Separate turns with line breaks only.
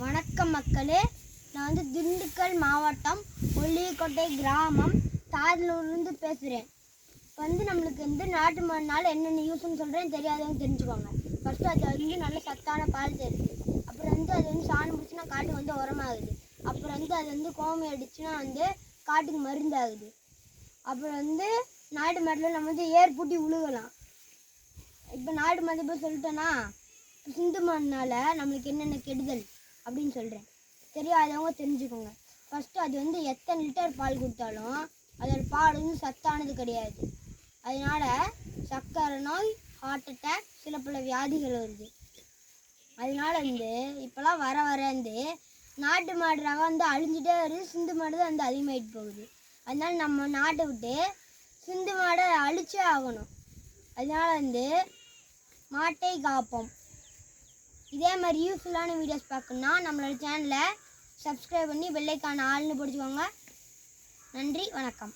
வணக்கம் மக்களே, நான் வந்து திண்டுக்கல் மாவட்டம் ஒல்லிக்கோட்டை கிராமம் தாதலூர்லேருந்து பேசுகிறேன். இப்போ வந்து நம்மளுக்கு வந்து நாட்டு மாடுனால என்னென்ன யூஸ்ன்னு சொல்கிறேன், தெரியாதவங்க தெரிஞ்சுக்கோங்க. ஃபஸ்ட்டு அது வந்து நல்ல சத்தான பால் தருது. அப்புறம் வந்து அது வந்து சாணம் பிடிச்சினா காட்டுக்கு வந்து உரமாகுது. அப்புறம் வந்து அது வந்து கோமி அடிச்சுன்னா வந்து காட்டுக்கு மருந்தாகுது. அப்புறம் வந்து நாட்டு மாட்டில் நம்ம வந்து ஏர் பூட்டி உழுகலாம். இப்போ நாட்டு மாடு போய் சொல்லிட்டேன்னா, சிந்து மாடுனால நம்மளுக்கு என்னென்ன கெடுதல் அப்படின்னு சொல்கிறேன், தெரியாதவங்க தெரிஞ்சுக்கோங்க. ஃபஸ்ட்டு அது வந்து எத்தனை லிட்டர் பால் கொடுத்தாலும் அதோட பால் வந்து சத்தானது கிடையாது. அதனால் சர்க்கரை நோய், ஹார்ட் அட்டாக், சில பல வியாதிகள் வருது. அதனால வந்து இப்போலாம் வர வந்து நாட்டு மாடு ரகம் வந்து அழிஞ்சிட்டே வருது, சிந்து மாடு தான் வந்து அதிகமாகிட்டு போகுது. அதனால நம்ம நாட்டை விட்டு சிந்து மாடை அழிச்சே ஆகணும். அதனால் வந்து மாட்டை காப்போம். இதே மாதிரி யூஸ்ஃபுல்லான வீடியோஸ் பார்க்கணுன்னா நம்மளோட சேனலை சப்ஸ்கிரைப் பண்ணி பெல் ஐகான் ஆல்னு பிடிச்சிக்கோங்க. நன்றி, வணக்கம்.